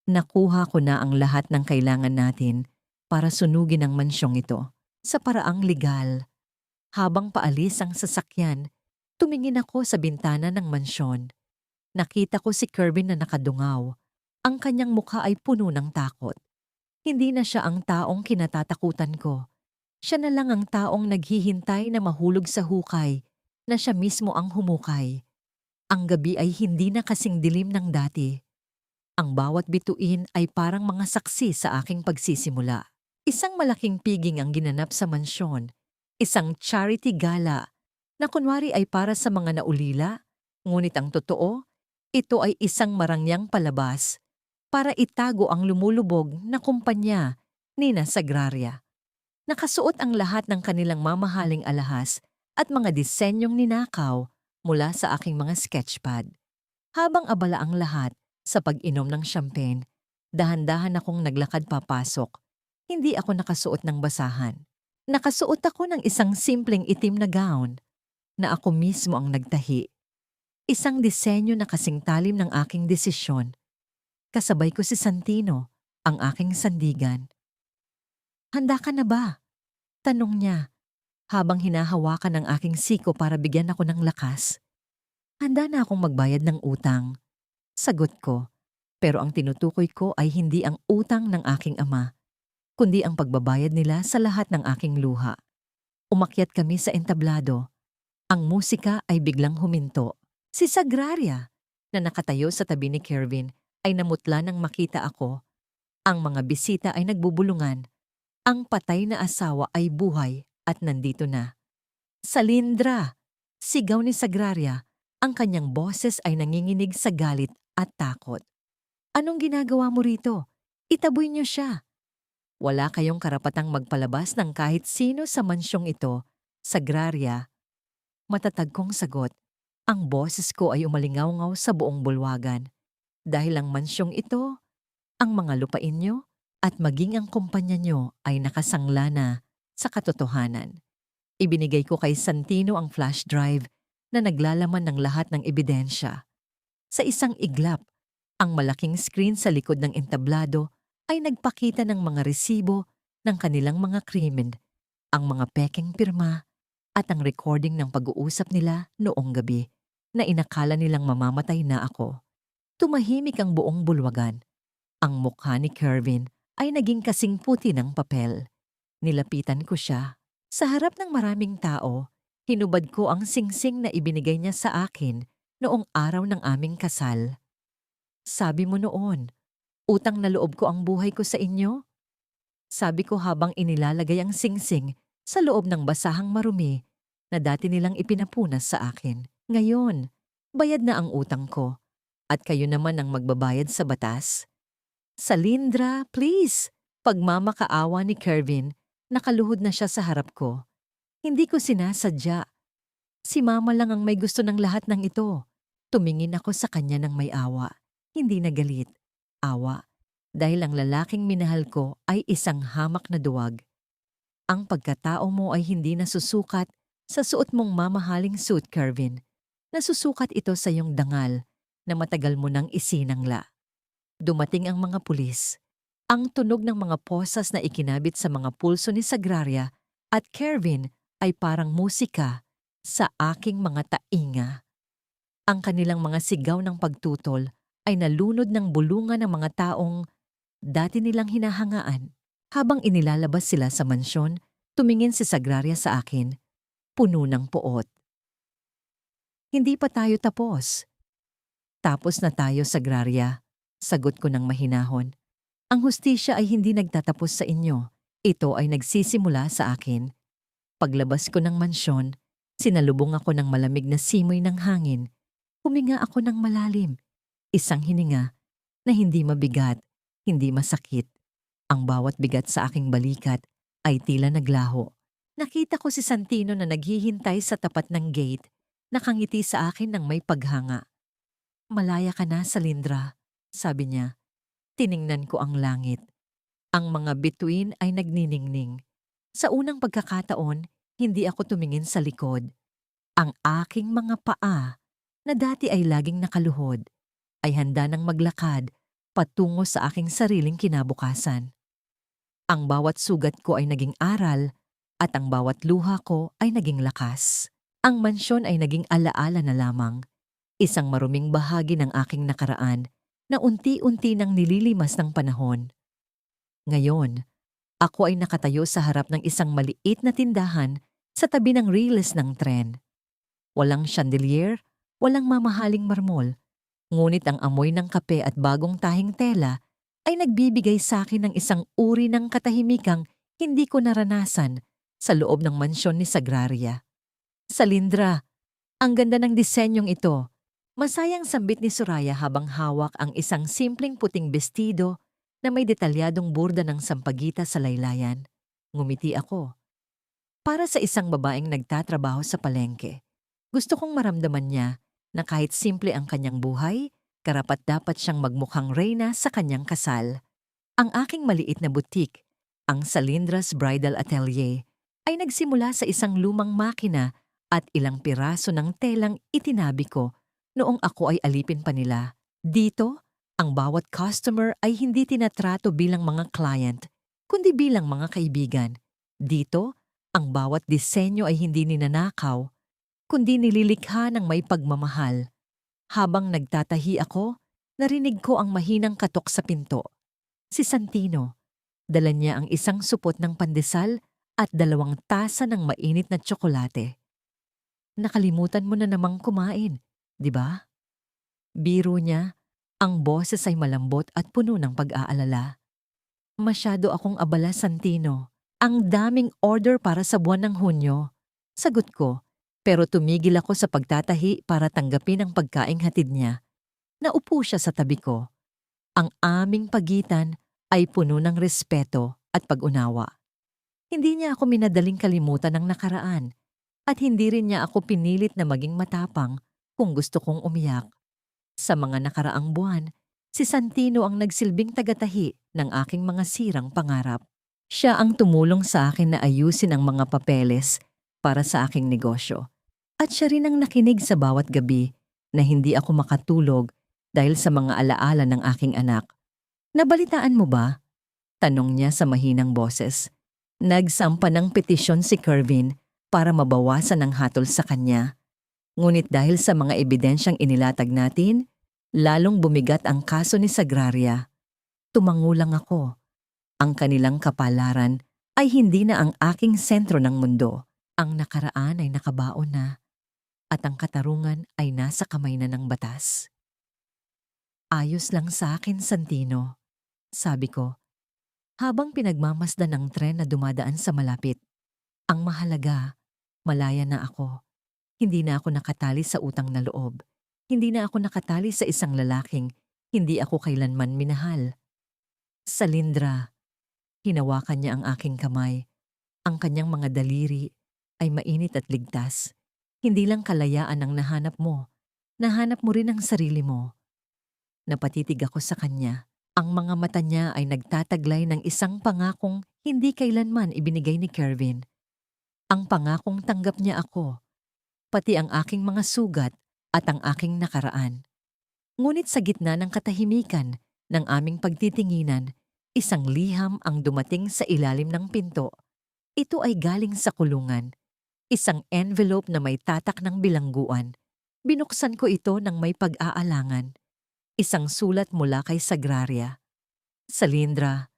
Nakuha ko na ang lahat ng kailangan natin para sunugin ang mansyong ito sa paraang legal. Habang paalis ang sasakyan, tumingin ako sa bintana ng mansyon. Nakita ko si Kervin na nakadungaw. Ang kanyang mukha ay puno ng takot. Hindi na siya ang taong kinatatakutan ko. Siya na lang ang taong naghihintay na mahulog sa hukay, na siya mismo ang humukay. Ang gabi ay hindi na kasing dilim ng dati. Ang bawat bituin ay parang mga saksi sa aking pagsisimula. Isang malaking piging ang ginanap sa mansyon. Isang charity gala na kunwari ay para sa mga naulila, ngunit ang totoo, ito ay isang marangyang palabas para itago ang lumulubog na kumpanya ni Sagraria. Nakasuot ang lahat ng kanilang mamahaling alahas at mga disenyong ninakaw mula sa aking mga sketchpad. Habang abala ang lahat sa pag-inom ng champagne, dahan-dahan akong naglakad papasok. Hindi ako nakasuot ng basahan. Nakasuot ako ng isang simpleng itim na gown na ako mismo ang nagtahi. Isang disenyo na kasing talim ng aking desisyon. Kasabay ko si Santino, ang aking sandigan. Handa ka na ba? Tanong niya, habang hinahawakan ang aking siko para bigyan ako ng lakas. Handa na akong magbayad ng utang. Sagot ko, Pero ang tinutukoy ko ay hindi ang utang ng aking ama, kundi ang pagbabayad nila sa lahat ng aking luha. Umakyat kami sa entablado. Ang musika ay biglang huminto. Si Sagraria, na nakatayo sa tabi ni Kervin, ay namutla nang makita ako. Ang mga bisita ay nagbubulungan. Ang patay na asawa ay buhay at nandito na. Salindra! Sigaw ni Sagraria. Ang kanyang boses ay nanginginig sa galit at takot. Anong ginagawa mo rito? Itaboy niyo siya. Wala kayong karapatang magpalabas ng kahit sino sa mansyong ito, Sagraria. Matatag kong sagot. Ang boses ko ay umalingaw-ngaw sa buong bulwagan. Dahil ang mansyong ito, ang mga lupain nyo, at maging ang kumpanya nyo ay nakasangla na sa katotohanan. Ibinigay ko kay Santino ang flash drive na naglalaman ng lahat ng ebidensya. Sa isang iglap, ang malaking screen sa likod ng entablado ay nagpakita ng mga resibo ng kanilang mga krimen, ang mga pekeng pirma at ang recording ng pag-uusap nila noong gabi na inakala nilang mamamatay na ako. Tumahimik ang buong bulwagan. Ang mukha ni Kervin ay naging kasing puti ng papel. Nilapitan ko siya. Sa harap ng maraming tao, hinubad ko ang singsing na ibinigay niya sa akin noong araw ng aming kasal. Sabi mo noon, utang na loob ko ang buhay ko sa inyo? Sabi ko habang inilalagay ang singsing sa loob ng basahang marumi na dati nilang ipinapunas sa akin. Ngayon, bayad na ang utang ko at kayo naman ang magbabayad sa batas. Salindra, please! Pagmamakaawa ni Kervin, nakaluhod na siya sa harap ko. Hindi ko sinasadya. Si Mama lang ang may gusto ng lahat ng ito. Tumingin ako sa kanya ng may awa. Hindi na galit. Awa. Dahil ang lalaking minahal ko ay isang hamak na duwag. Ang pagkatao mo ay hindi nasusukat sa suot mong mamahaling suit, Kervin. Nasusukat ito sa iyong dangal na matagal mo nang isinangla. Dumating ang mga pulis. Ang tunog ng mga posas na ikinabit sa mga pulso ni Sagraria at Kervin ay parang musika sa aking mga tainga. Ang kanilang mga sigaw ng pagtutol ay nalunod ng bulungan ng mga taong dati nilang hinahangaan. Habang inilalabas sila sa mansyon, tumingin si Sagraria sa akin, puno ng poot. Hindi pa tayo tapos. Tapos na tayo, Sagraria. Sagot ko ng mahinahon. Ang hustisya ay hindi nagtatapos sa inyo. Ito ay nagsisimula sa akin. Paglabas ko ng mansyon, sinalubong ako ng malamig na simoy ng hangin. Huminga ako ng malalim. Isang hininga na hindi mabigat, hindi masakit. Ang bawat bigat sa aking balikat ay tila naglaho. Nakita ko si Santino na naghihintay sa tapat ng gate, nakangiti sa akin ng may paghanga. Malaya ka na, Salindra, sabi niya. Tiningnan ko ang langit. Ang mga bituin ay nagniningning. Sa unang pagkakataon, hindi ako tumingin sa likod. Ang aking mga paa, na dati ay laging nakaluhod, ay handa nang maglakad patungo sa aking sariling kinabukasan. Ang bawat sugat ko ay naging aral at ang bawat luha ko ay naging lakas. Ang mansyon ay naging alaala na lamang, isang maruming bahagi ng aking nakaraan na unti-unti nang nililimas ng panahon. Ngayon, ako ay nakatayo sa harap ng isang maliit na tindahan sa tabi ng riles ng tren. Walang chandelier, walang mamahaling marmol, ngunit ang amoy ng kape at bagong tahing tela ay nagbibigay sa akin ng isang uri ng katahimikang hindi ko naranasan sa loob ng mansyon ni Sagraria. Salindra, ang ganda ng disenyong ito. Masayang sambit ni Soraya habang hawak ang isang simpleng puting bestido na may detalyadong burda ng sampagita sa laylayan. Ngumiti ako. Para sa isang babaeng nagtatrabaho sa palengke, gusto kong maramdaman niya na kahit simple ang kanyang buhay, karapat-dapat siyang magmukhang reyna sa kanyang kasal. Ang aking maliit na butik, ang Salindra's Bridal Atelier, ay nagsimula sa isang lumang makina at ilang piraso ng telang itinabi ko noong ako ay alipin pa nila. Dito, ang bawat customer ay hindi tinatrato bilang mga client, kundi bilang mga kaibigan. Dito, ang bawat disenyo ay hindi ninanakaw, kundi nililikha ng may pagmamahal. Habang nagtatahi ako, Narinig ko ang mahinang katok sa pinto. Si Santino. Dala niya ang isang supot ng pandesal at 2 tasa ng mainit na tsokolate. Nakalimutan mo na namang kumain, di ba? Biro niya, ang boses ay malambot at puno ng pag-aalala. Masyado akong abala, Santino. Ang daming order para sa buwan ng Hunyo. Sagot ko, pero tumigil ako sa pagtatahi para tanggapin ang pagkaing hatid niya. Naupo siya sa tabi ko. Ang aming pagitan ay puno ng respeto at pag-unawa. Hindi niya ako minadaling kalimutan ng nakaraan at hindi rin niya ako pinilit na maging matapang kung gusto kong umiyak. Sa mga nakaraang buwan, si Santino ang nagsilbing tagatahi ng aking mga sirang pangarap. Siya ang tumulong sa akin na ayusin ang mga papeles para sa aking negosyo. At siya rin ang nakinig sa bawat gabi na hindi ako makatulog dahil sa mga alaala ng aking anak. Nabalitaan mo ba? Tanong niya sa mahinang boses. Nagsampa ng petisyon si Kervin para mabawasan ang hatol sa kanya. Ngunit dahil sa mga ebidensyang inilatag natin, lalong bumigat ang kaso ni Sagraria. Tumangulang ako. Ang kanilang kapalaran ay hindi na ang aking sentro ng mundo. Ang nakaraan ay nakabaon na at ang katarungan ay nasa kamay na ng batas. Ayos lang sa akin, Santino, sabi ko, habang pinagmamasdan ng tren na dumadaan sa malapit. Ang mahalaga, malaya na ako. Hindi na ako nakatali sa utang na loob. Hindi na ako nakatali sa isang lalaking hindi ako kailanman minahal. Salindra, hinawakan niya ang aking kamay. Ang kanyang mga daliri ay mainit at ligtas. Hindi lang kalayaan ang nahanap mo rin ang sarili mo. Napatitig ako sa kanya. Ang mga mata niya ay nagtataglay ng isang pangakong hindi kailanman ibinigay ni Kervin. Ang pangakong tanggap niya ako, pati ang aking mga sugat at ang aking nakaraan. Ngunit sa gitna ng katahimikan ng aming pagtitinginan, isang liham ang dumating sa ilalim ng pinto. Ito ay galing sa kulungan. Isang envelope na may tatak ng bilangguan. Binuksan ko ito ng may pag-aalangan. Isang sulat mula kay Sagraria. Salindra,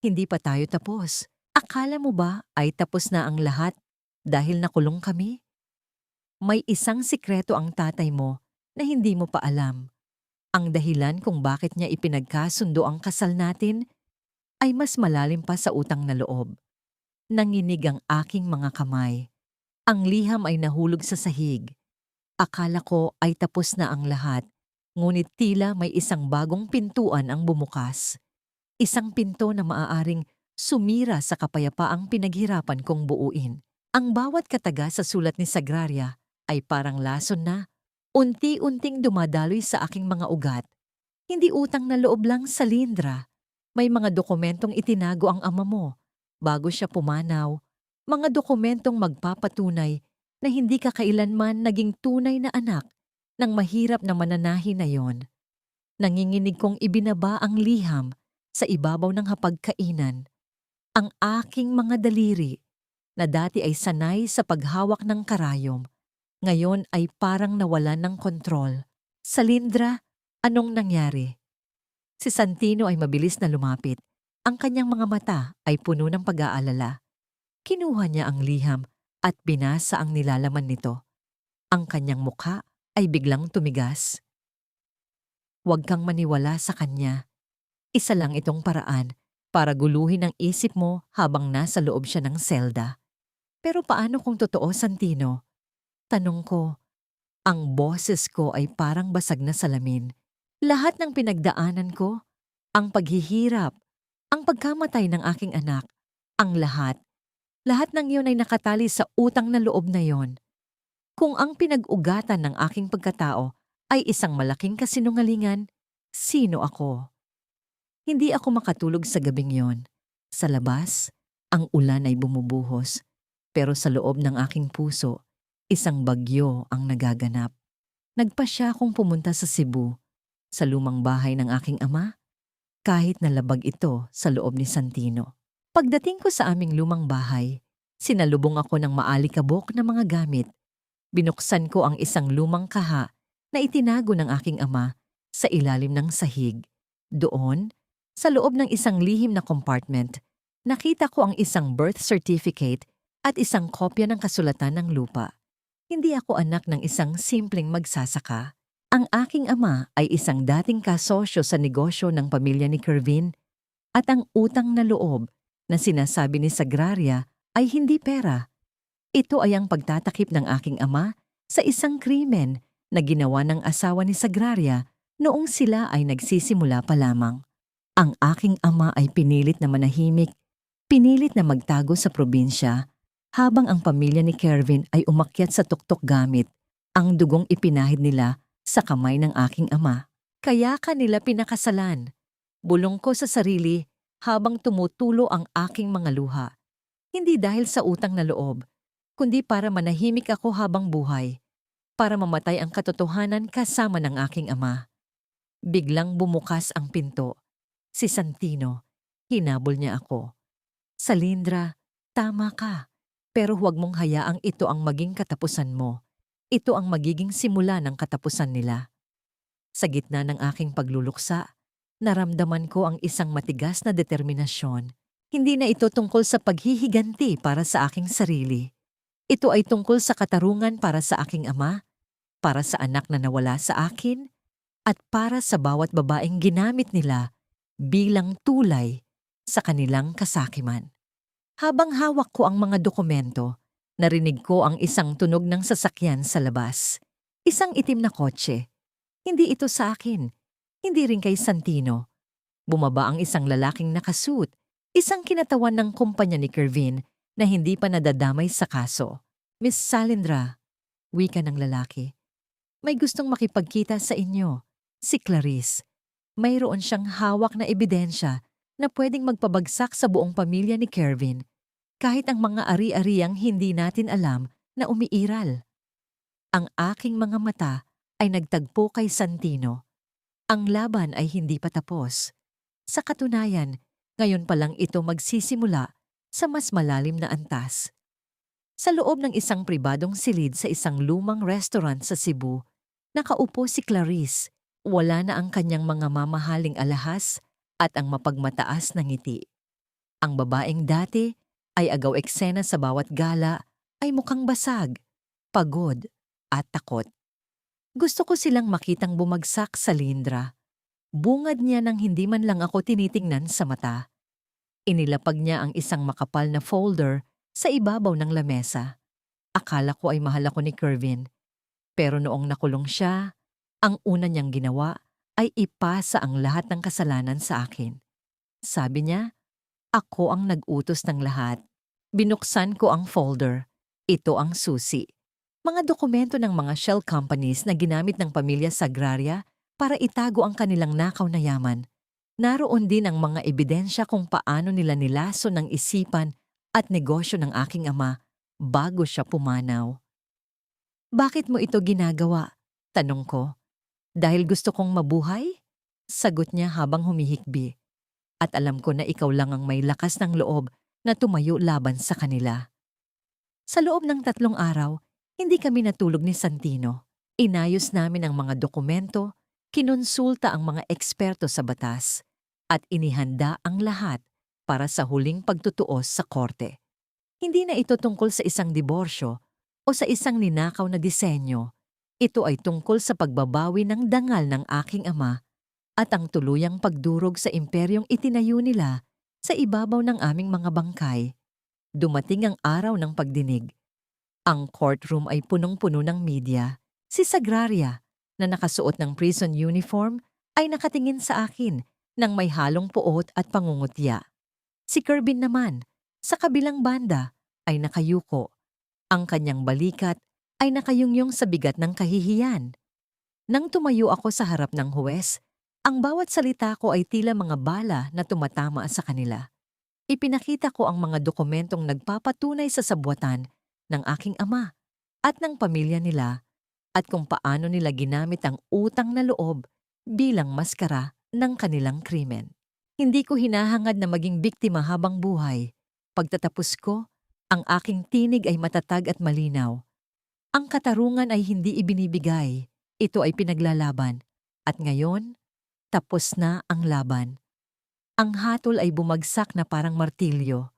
hindi pa tayo tapos. Akala mo ba ay tapos na ang lahat dahil nakulong kami? May isang sikreto ang tatay mo na hindi mo pa alam. Ang dahilan kung bakit niya ipinagkasundo ang kasal natin ay mas malalim pa sa utang na loob. Nanginig ang aking mga kamay. Ang liham ay nahulog sa sahig. Akala ko ay tapos na ang lahat, ngunit tila may isang bagong pintuan ang bumukas. Isang pinto na maaaring sumira sa kapayapaang pinaghirapan kong buuin. Ang bawat kataga sa sulat ni Sagraria ay parang lason na unti-unting dumadaloy sa aking mga ugat. Hindi utang na loob lang, Salindra. May mga dokumentong itinago ang ama mo bago siya pumanaw. Mga dokumentong magpapatunay na hindi ka kailanman naging tunay na anak ng mahirap na mananahi na yon. Nanginginig kong ibinaba ang liham sa ibabaw ng hapagkainan. Ang aking mga daliri na dati ay sanay sa paghawak ng karayom, ngayon ay parang nawalan ng kontrol. Salindra, anong nangyari? Si Santino ay mabilis na lumapit. Ang kanyang mga mata ay puno ng pag-aalala. Kinuha niya ang liham at binasa ang nilalaman nito. Ang kanyang mukha ay biglang tumigas. Huwag kang maniwala sa kanya. Isa lang itong paraan para guluhin ang isip mo habang nasa loob siya ng selda. Pero paano kung totoo, Santino? Tanong ko. Ang boses ko ay parang basag na salamin. Lahat ng pinagdaanan ko, ang paghihirap, ang pagkamatay ng aking anak, ang lahat ng iyon ay nakatali sa utang na loob na yon. Kung ang pinag-ugatan ng aking pagkatao ay isang malaking kasinungalingan, sino ako? Hindi ako makatulog sa gabing yon. Sa labas, ang ulan ay bumubuhos, pero sa loob ng aking puso, isang bagyo ang nagaganap. Nagpasya akong pumunta sa Cebu, sa lumang bahay ng aking ama, kahit na labag ito sa loob ni Santino. Pagdating ko sa aming lumang bahay, sinalubong ako ng maalikabok na mga gamit. Binuksan ko ang isang lumang kaha na itinago ng aking ama sa ilalim ng sahig. Doon, sa loob ng isang lihim na compartment, nakita ko ang isang birth certificate at isang kopya ng kasulatan ng lupa. Hindi ako anak ng isang simpleng magsasaka. Ang aking ama ay isang dating kasosyo sa negosyo ng pamilya ni Kervin at ang utang na loob na sinasabi ni Sagraria ay hindi pera. Ito ay ang pagtatakip ng aking ama sa isang krimen na ginawa ng asawa ni Sagraria noong sila ay nagsisimula pa lamang. Ang aking ama ay pinilit na manahimik, pinilit na magtago sa probinsya, habang ang pamilya ni Kervin ay umakyat sa tuktok gamit ang dugong ipinahid nila sa kamay ng aking ama. Kaya kanila pinakasalan. Bulong ko sa sarili habang tumutulo ang aking mga luha. Hindi dahil sa utang na loob, kundi para manahimik ako habang buhay, para mamatay ang katotohanan kasama ng aking ama. Biglang bumukas ang pinto. Si Santino, hinabol niya ako. Salindra, tama ka. Pero huwag mong hayaang ito ang maging katapusan mo. Ito ang magiging simula ng katapusan nila. Sa gitna ng aking pagluluksa, naramdaman ko ang isang matigas na determinasyon. Hindi na ito tungkol sa paghihiganti para sa aking sarili. Ito ay tungkol sa katarungan para sa aking ama, para sa anak na nawala sa akin, at para sa bawat babaeng ginamit nila bilang tulay sa kanilang kasakiman. Habang hawak ko ang mga dokumento, narinig ko ang isang tunog ng sasakyan sa labas. Isang itim na kotse. Hindi ito sa akin. Hindi rin kay Santino. Bumaba ang isang lalaking nakasuit, isang kinatawan ng kumpanya ni Kervin na hindi pa nadadamay sa kaso. Miss Salindra, wika ng lalaki. May gustong makipagkita sa inyo. Si Clarice. Mayroon siyang hawak na ebidensya na pwedeng magpabagsak sa buong pamilya ni Kervin, kahit ang mga ari-ariang hindi natin alam na umiiral. Ang aking mga mata ay nagtagpo kay Santino. Ang laban ay hindi pa tapos. Sa katunayan, ngayon pa lang ito magsisimula sa mas malalim na antas. Sa loob ng isang pribadong silid sa isang lumang restaurant sa Cebu, nakaupo si Clarice. Wala na ang kanyang mga mamahaling alahas at ang mapagmataas na ngiti. Ang babaeng dati ay agaw eksena sa bawat gala ay mukhang basag, pagod at takot. Gusto ko silang makitang bumagsak sa lindra. Bungad niya nang hindi man lang ako tinitingnan sa mata. Inilapag niya ang isang makapal na folder sa ibabaw ng lamesa. Akala ko ay mahal ako ni Kervin. Pero noong nakulong siya, ang una niyang ginawa ay ipasa ang lahat ng kasalanan sa akin. Sabi niya, ako ang nag-utos ng lahat. Binuksan ko ang folder. Ito ang susi. Mga dokumento ng mga shell companies na ginamit ng pamilya Sagraria para itago ang kanilang nakaw na yaman. Naroon din ang mga ebidensya kung paano nila nilaso ng isipan at negosyo ng aking ama bago siya pumanaw. Bakit mo ito ginagawa? Tanong ko. Dahil gusto kong mabuhay? Sagot niya habang humihikbi. At alam ko na ikaw lang ang may lakas ng loob na tumayo laban sa kanila. Sa loob ng 3 araw, hindi kami natulog ni Santino. Inayos namin ang mga dokumento, kinonsulta ang mga eksperto sa batas, at inihanda ang lahat para sa huling pagtutuos sa korte. Hindi na ito tungkol sa isang diborsyo o sa isang ninakaw na disenyo. Ito ay tungkol sa pagbabawi ng dangal ng aking ama at ang tuluyang pagdurog sa imperyong itinayo nila sa ibabaw ng aming mga bangkay. Dumating ang araw ng pagdinig. Ang courtroom ay punong-puno ng media. Si Sagraria, na nakasuot ng prison uniform, ay nakatingin sa akin nang may halong puot at pangungutya. Si Kervin naman, sa kabilang banda, ay nakayuko. Ang kanyang balikat ay nakayungyong sa bigat ng kahihiyan. Nang tumayo ako sa harap ng huwes, ang bawat salita ko ay tila mga bala na tumatama sa kanila. Ipinakita ko ang mga dokumentong nagpapatunay sa sabwatan ng aking ama at ng pamilya nila at kung paano nila ginamit ang utang na loob bilang maskara ng kanilang krimen. Hindi ko hinahangad na maging biktima habang buhay. Pagtatapos ko, ang aking tinig ay matatag at malinaw. Ang katarungan ay hindi ibinibigay, ito ay pinaglalaban. At ngayon, tapos na ang laban. Ang hatol ay bumagsak na parang martilyo.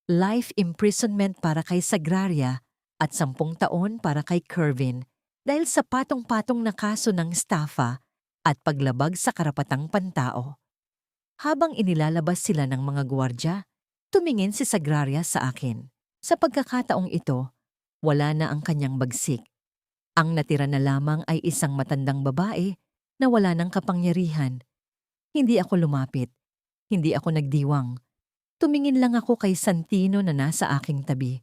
Life imprisonment para kay Sagraria at 10 taon para kay Kervin dahil sa patong-patong na kaso ng estafa at paglabag sa karapatang pantao. Habang inilalabas sila ng mga gwardya, tumingin si Sagraria sa akin. Sa pagkakataong ito, wala na ang kanyang bagsik. Ang natira na lamang ay isang matandang babae na wala ng kapangyarihan. Hindi ako lumapit. Hindi ako nagdiwang. Tumingin lang ako kay Santino na nasa aking tabi.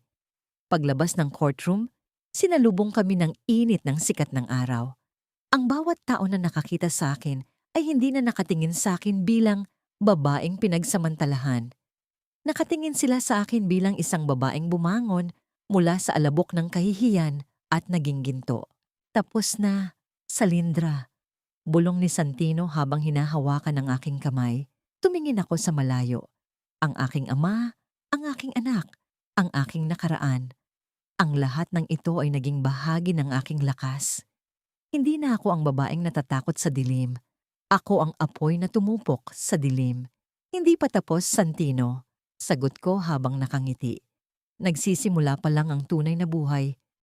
Paglabas ng courtroom, sinalubong kami ng init ng sikat ng araw. Ang bawat tao na nakakita sa akin ay hindi na nakatingin sa akin bilang babaeng pinagsamantalahan. Nakatingin sila sa akin bilang isang babaeng bumangon mula sa alabok ng kahihiyan at naging ginto. Tapos na, Salindra. Bulong ni Santino habang hinahawakan ang aking kamay. Tumingin ako sa malayo. Ang aking ama, ang aking anak, ang aking nakaraan. Ang lahat ng ito ay naging bahagi ng aking lakas. Hindi na ako ang babaeng natatakot sa dilim. Ako ang apoy na tumupok sa dilim. Hindi pa tapos, Santino. Sagot ko habang nakangiti. Nagsisimula pa lang ang tunay na buhay